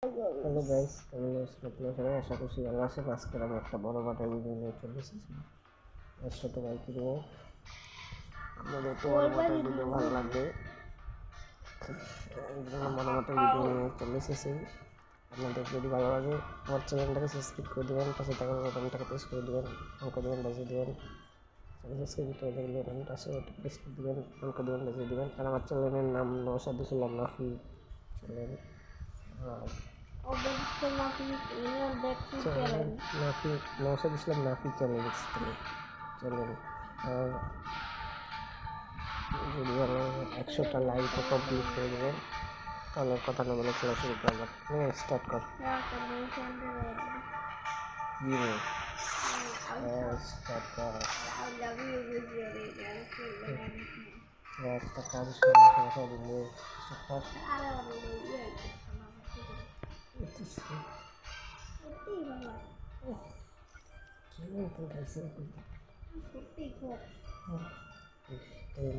Hello guys, কেমন আছেন আপনারা সবাই? আশা করছি ভালো আছেন। আজকে আমি একটা বড় বাটার ভিডিও নিয়ে চলে এসেছি। এর সাথে বাইক নিয়ে আপনাদের তো বড় বাটার ভিডিও ভালো লাগবে, এই জন্য বড় বাটার ভিডিও নিয়ে চলে এসেছি। আপনাদের যদি ভালো লাগে আমার চ্যানেলটাকে সাবস্ক্রাইব করে দেবেন, পাশে থাকা বাটনটাকে প্রেস করে দেবেন, অন করে দেবেন, বাজিয়ে দেবেন। সাবস্ক্রাইব করে দেবেন, পাশে প্রেস করে দেবেন, অন করে দেবেন, বাজিয়ে দেবেন। আর আমার চ্যানেলের নাম নওশাদ ইসলাম নাফি চ্যানেল। নওশাদ ইসলাম নাফি চ্যানেল। আর যদি আমার 100টা লাইকও কমপ্লিট করে দেবেন তাহলে কথা না বলে খেলা শুরু করা যাক। স্টার্ট কর। স্টার্ট কর। একটা কাজ সমস্যা দিলে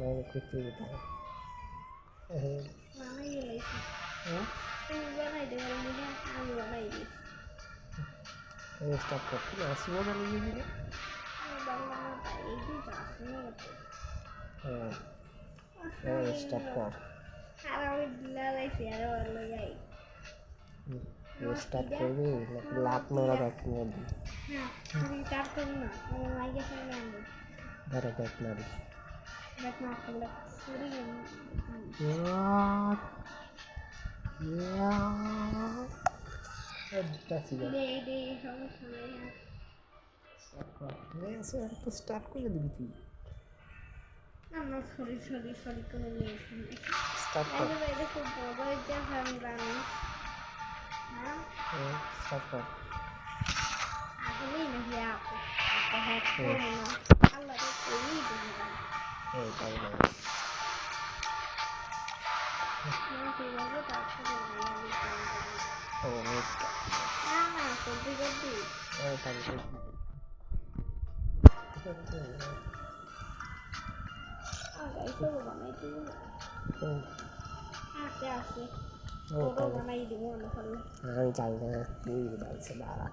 মায়ের করতে যেতে হবে। স্টার্ট কর। তুমি আসবো না নিজে দিলে। স্টার্ট কর। স্টার্ট করবি নাকি লাভ মেরা ব্যাক নিয়ে দিই? ধরো ব্যাক মারিস। স্টার্ট করে দিবি তুই। সরি করে স্টার্ট কর। স্টার্ট কর। আমি জানি না তুই বাড়ছে দাঁড়া।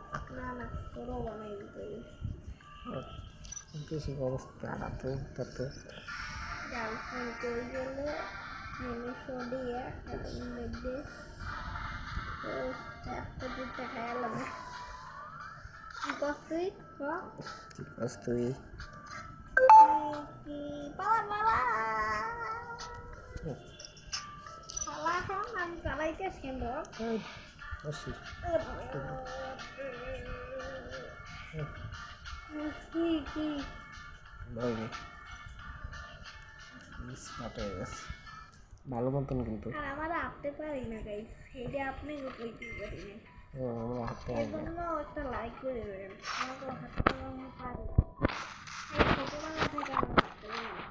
বেশি অবস্থা তো তত তুই ভালো মতন কিন্তু আমরা হাঁটতে পারি না গাইস, এটা আপনি কইতে পারি না। আমরা হাঁটতে পারি না, এজন্য একটা লাইক করে দেবেন। আমরা হাঁটতে পারি না, এই ছোটবেলা থেকে আমরা হাঁটতে পারি না।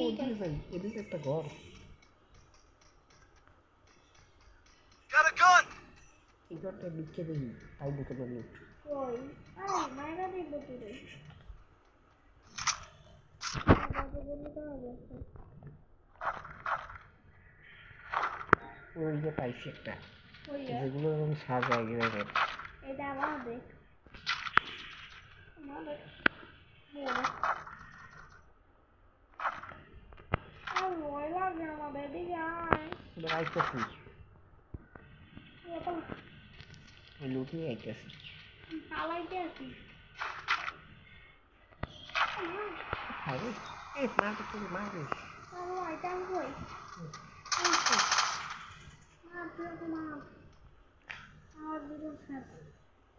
ওদিকে যাই, এদিকে একটা ঘর। এই ঘরটা ঢুকে দেখি, তাই ঢুকে দেখি ওই যে পাইছি একটা, যেগুলো এরকম সাজায় গেছে। এটা আমাদের আমাদের আর ভয় লাগে আমাদের দিকে আয় ওটা আইতেছি, ওই লুকিয়ে আইতেছি। পালাইতে আছি আরে এ মারবে তুই, মারবে। আইটাম কই আমার দুটো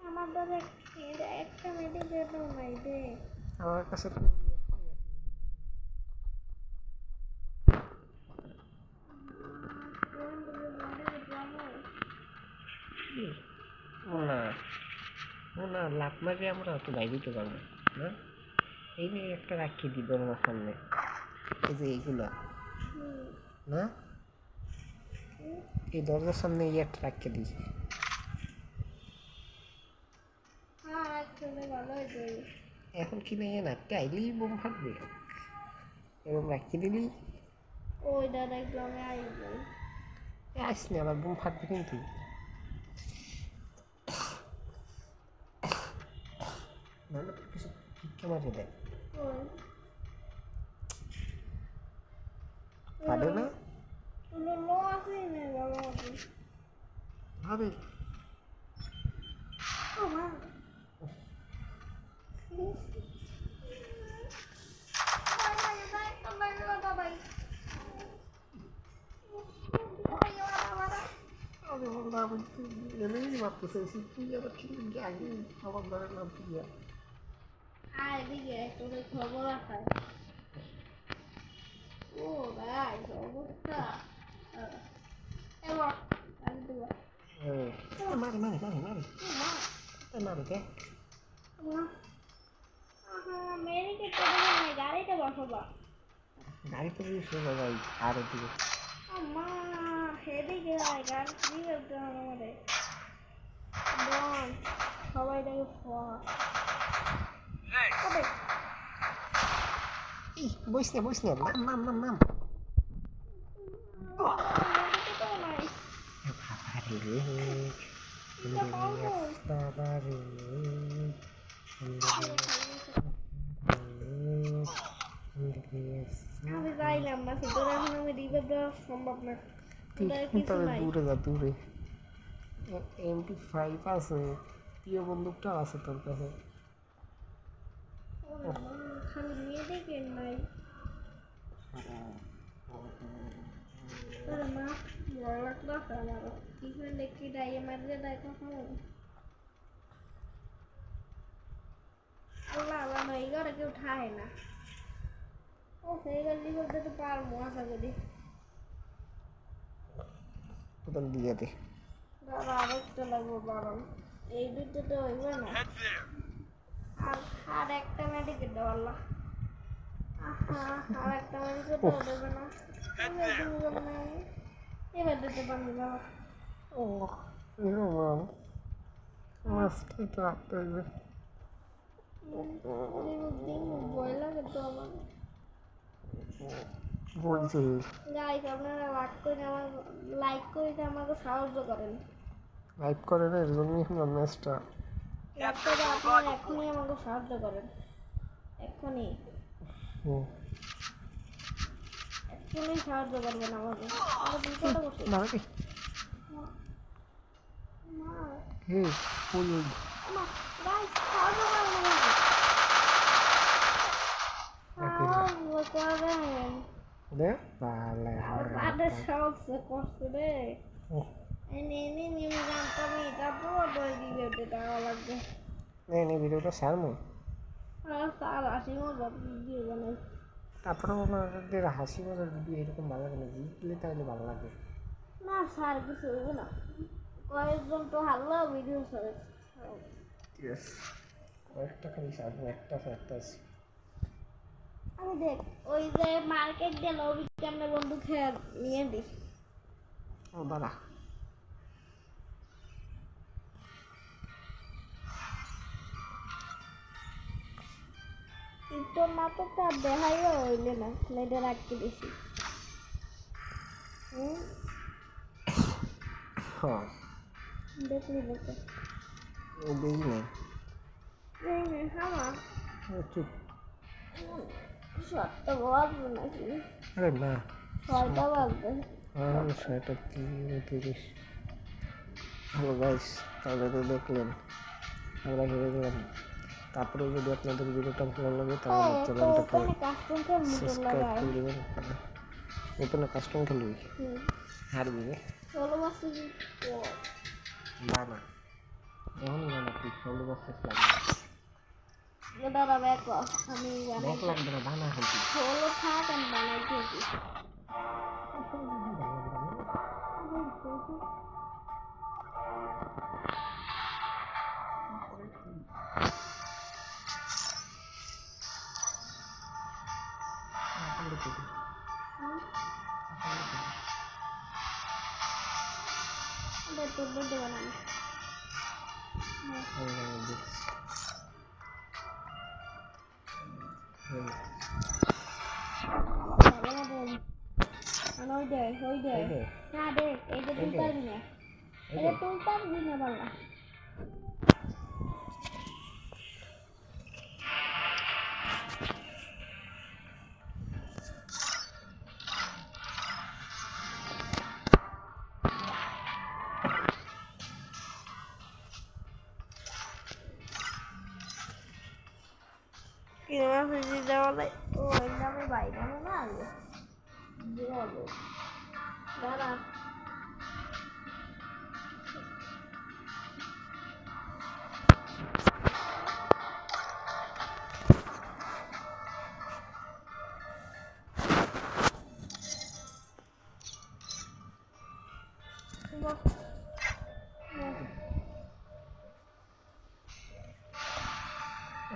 আমার ধরে একটা মেডিকেটও নাই দে আমার কাছে তো না, ও না, লাভ মারলে আমরা অত বাইরে দিতে পারবো না। এই যে একটা রাখিয়ে দিই দরজার সামনে, এই যে এইগুলা না, এই দরজার সামনে এই একটা রাখিয়ে দিই। এখন কি নেই না, চাইলেই বোম ফাটবে, এরকম রাখিয়ে দিলি ওই দাদা গ্রামে আইব আসি না, আবার বোম ফাটবে কিন্তু। নাহলে তোর কিছু ভিক্ষা মারিয়ে দেয়, পারে না লো আছে না বাবা ভাবে। ও মা আমি বললাম আমি এলেই মারতে চাইছি, তুই আবার ঠিক আগে আমার ঘরে নাম তুই আয় দিকে তোর খবর আছে ও ভাই অবস্থা এবার আমি দেব মারে মারে মারে মারে মারে দেখ মেরে কে গাড়িতে বসবা গাড়িতে দিয়ে সোজা যাই আর ওদিকে আম্মা সেদিকে গাড়ি কি করতে হবে আমাদের বল সবাই দেখে বইস না বইস না, নাম নাম নাম নাম। বাবারে বাবারে আমি যাইলাম না তোর এখন আমি রিভাইভ দেওয়া সম্ভব না তবে দূরে যা দূরে। MP5 আছে, প্রিয় বন্দুকটাও আছে তোর কাছে। খালি মেয়ে দেখে নাই তোর মা ভয় লাগতো আমার পিছনে দেখি ডাইয়ে মারলে ডাই কখন আল্লাহ আল্লাহ নয় এগারে কেউ ঠায় না ও সেই গাড়ি করতে তো পারবো আশা করি ওটা দিয়ে দে। দাদা আরেকটা লাগবো বারণ এই দুটো তো হইবে না আর একটা মেডিকেট দেবো আল্লাহ আর একটা মেডিকেট দেবে না এবার দিতে পারবি বাবা ও এরকম মাছটাই তো রাখতে হইবে। ভয় লাগে তো আমার বলছি গাইস আপনারা লাইক করে আমাকে সাহায্য করেন লাইক করে না, এর জন্যই আমার ম্যাচটা আপনারা এখনই আমাকে সাহায্য করেন এখনই সাহায্য করবেন আমাকে বিপদে বসে হে ওই ওই গাইস সাহায্য করেন আমাকে করেন দে ভালো তাদের সাহায্য করছে রে এনে নেমে জানতাম এটা পুরো দই দিবে ওটা টাকা লাগবে এই ভিডিওটা সারমু আর হাসি মজার ভিডিও বানাই তারপরে ওনাদের হাসি মজার ভিডিও এরকম ভালো লাগে না, জিতলে তাহলে ভালো লাগে না স্যার কিছু হইবে না কয়েকজন তো হারলো ভিডিও সারে ঠিক আছে, কয়েকটা খালি সারবো, একটা আছে আমি দেখ ওই যে মার্কেট গেল কেমনে বন্ধু খেয়ে নিয়ে দিই ও বাবা তোর নাটকটা দেখাইও হইলে না লেটে রাখতে বেশি হ্যাঁ দেখলি দেখে ও দেখি না হামা চুপ সত্য বাজবে নাকি আরে না 6টা বাজবে সেটা 3:30 হ্যালো গাইস তাহলে তো দেখলেন আমরা হেরে গেলাম তারপরে যদি আপনাদের ভিডিওটা ভালো লাগে তাহলে চ্যানেলটাকে কাস্টমকে মোটর লাগায় সাবস্ক্রাইব করে দেবেন ওখানে কাস্টম খেলবি হারবি রে ষোলো বছর না না এখন না না তুই 16 বছর লাগবে দাদা ব্যাক আমি ব্যাক লাগবে না বানা খেলবি 16 থাক আমি বানাই দিয়েছি তোর বলতে বানাই ওই দে না দেখ এই যে তুই পারবি না এটা তুই পারবি না বাবা কিনা ফিজি দেওয়ালে ও এই নামে বাইরে না আগে দেওয়ালে দাঁড়া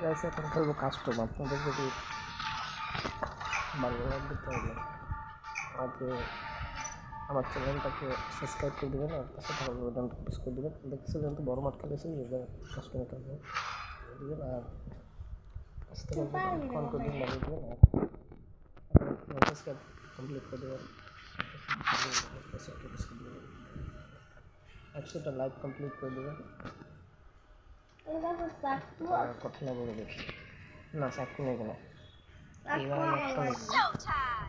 গাইস এখন খেলবো কাস্টম আপনাদের যদি ভালো লাগবে তাহলে আমাকে আমার চ্যানেলটাকে সাবস্ক্রাইব করে দেবেন আর পাশে থাকা বাটনটা প্রেস করে দেবেন দেখছিলেন তো বড় মাঠ খেলেছেন যে কাস্টম খেলবো দেবেন আর পাশে থাকা ফোন করে দিন বানিয়ে দেবেন আর সাবস্ক্রাইব কমপ্লিট করে দেবেন 100টা লাইক কমপ্লিট করে দেবেন কথা না বলে দেখি না চাকু নেই কেন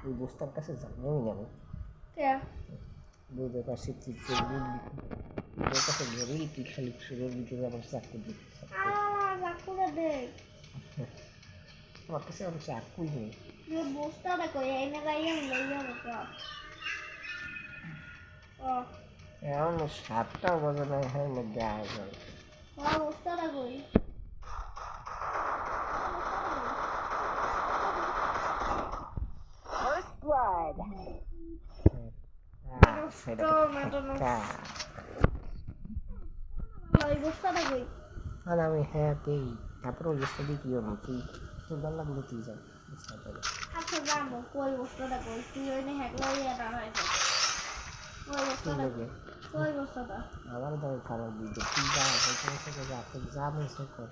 ওই বস্তার কাছে জানিও যাবো বুঝতে পারছি তুই তোর কাছে ধরেই তুই খালি শুরুর ভিতরে আবার চাকু দিই আমার কাছে আমার চাকুই নেই বস্তাটা কই এনে যাইয়া লইয়া এখন 7টা বাজে না হ্যাঁ মধ্যে আসবে বস্তাটা কই blood. আর আমি হ্যাঁ তুই তারপরে ওই বস্তা দিয়ে কি হবো তুই তোর ভালো লাগলো তুই যা আচ্ছা যাবো কই বস্তাটা কই তুই ওই হ্যাকলা ইয়েটা হয়েছে কই বস্তাটা কই বস্তাটা আমার দাঁড়িয়ে খাবার দিয়ে তুই যা ওইখানে থেকে যা তোর যা মিশে কর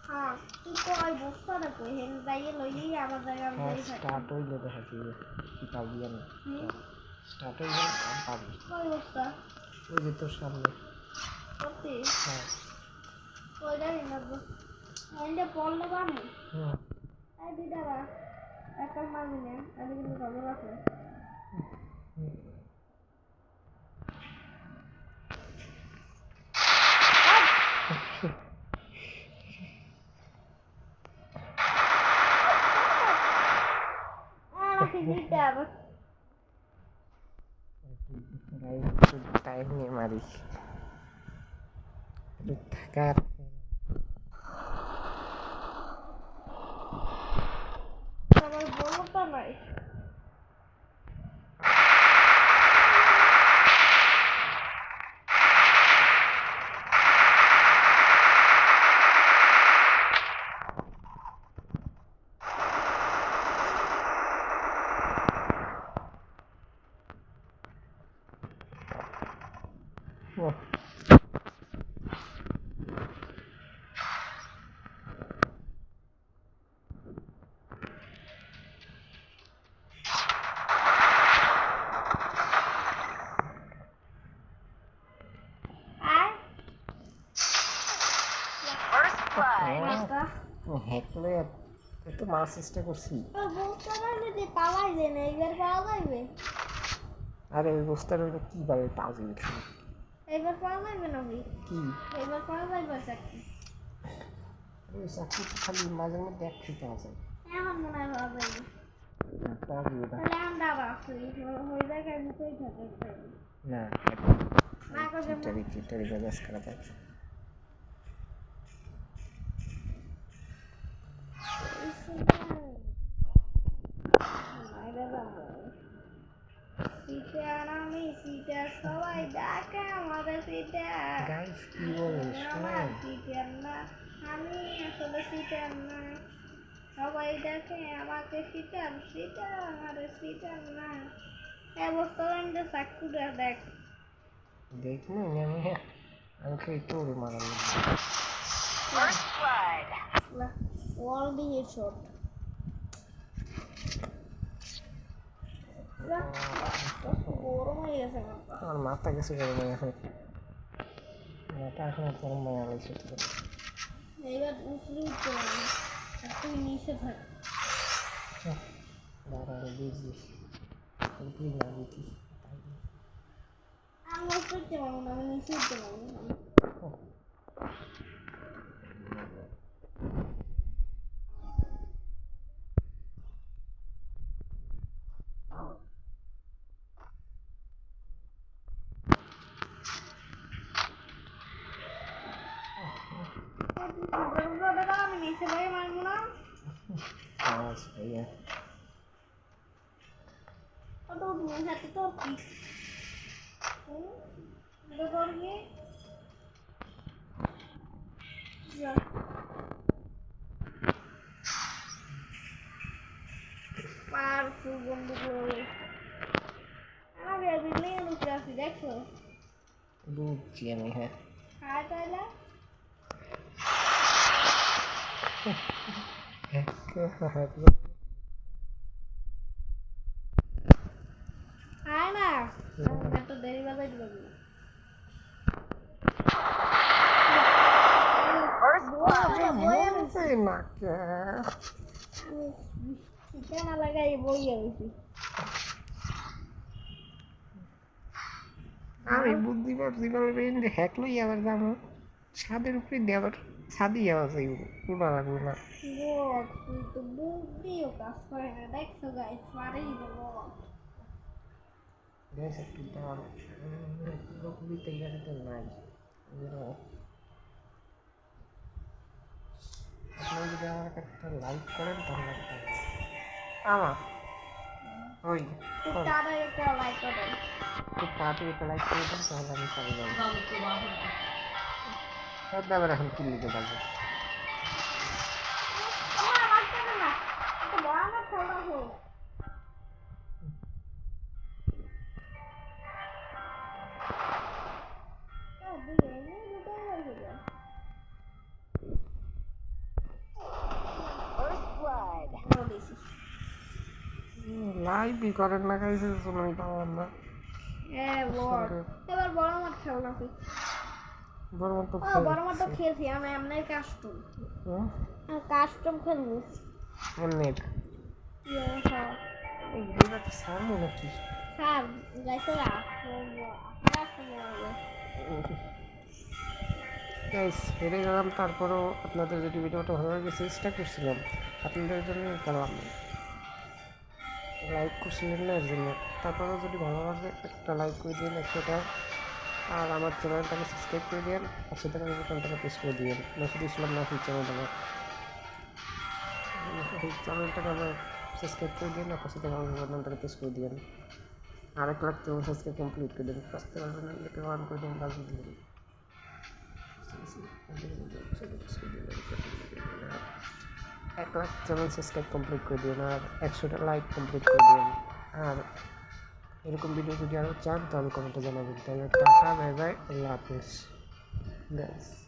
হ্যাঁ তুই কই বস্তাটা কই হেন যাইয়ে লইয়েই আমার জায়গা আমি স্টার্ট হইলে দেখা তুই কি পাবি আমি স্টার্ট হইলে আমি পাবি কই বস্তা ওই যে তোর সামনে সত্যি হ্যাঁ ওইটাই না এন্ডে পড়লে বানি হুম এই দিদারা একটা মারবি না আমি কিন্তু খবর আছে টাইম নিয়ে মারিস থাকার আমার বলটা নাই আয় First blood. মাথা হ্যাক করে একটু মারার চেষ্টা করছি। বুঝতে পারলে যে পালাই দেন এইবার পাওয়া যাইবে আরে ওই বস্তার ওটা কী পাবে পাওয়া যাবে এখানে? এইবার পাওয়া যাইবে নাকি কি এইবার পাওয়া যাইবে চাকরি ওই চাকরি তো খালি মাঝে মধ্যে একটু পাওয়া যায়। এখন মনে হয় পাওয়া যাইবে পাওয়া যাবে না। তাহলে আমরা রাখছি ওই জায়গায় মুখেই থাকে না না করে চিটারি গাছ করা যায়। সিটার আমি সিটার সবাই ডাকে আমাদের সিটার গাইস কি বলিস আমার সিটার না আমি আসলে সিটার না সবাই ডাকে আমাকে সিটার সিটার আমাদের সিটার না অবস্থা যে চাকুটা দেখ দেখ না আমি আমাকে তোর মারানো First blood. ওয়াল দিয়ে শট গরম হয়ে গেছে মাথা আমার মাথা কিছু গরম হয়ে এখন মাথা এখন গরম হয়ে গেছে। এইবার উপরে উঠতে পারবি আর তুই নিচে থাক দাঁড়া বুঝিস তুই না বুঝি আমি উপরে উঠতে পারবো না আমি নিচে উঠতে পারবো না আমি নিচে ভাই মারবো না আওয়াজ ভাইয়া ওটা উঠবে হাতে তোর কি এটা করবি যা পাওয়ারফুল বন্দুক আমি বিল্ডিং এর উপরে আছি দেখছো বুঝছি আমি হ্যাঁ হাই তাইলে হাই না এত দেরি বাজাই দিল First blood. ঠিকানা লাগাই বইয়া রয়েছি আমি বুদ্ধি পারছি বলবেন যে হ্যাক লই আবার যাবো ছাদের উপরে দিয়ে আবার ছাদি আওয়াজ আইব পুরা লাগবে না বট তুই তো বুদ্ধিও কাজ করে না দেখছো গাইস মারেই দেবো গ্যাস একটু দাম দিতে গেলে তো নাই আপনি যদি আমার একটা লাইক করেন তাহলে আমার ওই তুই তাড়াতাড়ি একটা লাইক করে দেন খুব তাড়াতাড়ি একটা লাইক করে দেন তাহলে আমি চলে যাবো আবার এখন কি নিতে পারবো আমার আওয়াজ করে না একটা বড় আমার খেলা হোক First blood. লাইভই করেন না খাইছে শুনুন পাওয়ার না হ্যাঁ বড় এবার বড় মাঠ খেলনা বড় মতো বড় মাঠ তো খেলছি আমি এমনি কাস্টম কাস্টম খেলবো এমনি হ্যাঁ এই গেমটা তো সামনে নাকি স্যার গাইছে গাইস হেরে গেলাম তারপরেও আপনাদের যদি ভিডিওটা ভালো লাগে চেষ্টা করছিলাম আপনাদের জন্য করলাম লাইক করছিলেন না এর জন্য তারপরেও যদি ভালো লাগে একটা লাইক করে দিন 100টা আর আমার চ্যানেলটাকে সাবস্ক্রাইব করে দিন পাশে থাকা বাটনটাকে প্রেস করে দিন নসিদ ইসলাম নাফি চ্যানেলটাকে এই চ্যানেলটাকে আবার সাবস্ক্রাইব করে দিন আর পাশে থাকা বাটনটাকে প্রেস করে দিন আর 1 লাখ চ্যানেল সাবস্ক্রাইব কমপ্লিট করে দিন পাশে থাকা বাটনটাকে অন করে দিন বাজিয়ে দিন 1 লাখ চ্যানেল সাবস্ক্রাইব কমপ্লিট করে দিন আর 100টা লাইক কমপ্লিট করে দিন আর এরকম ভিডিও যদি আরও চান তাহলে কমেন্টে জানাবেন। তাহলে টাটা, বাই বাই, আল্লাহ হাফিজ গাইস।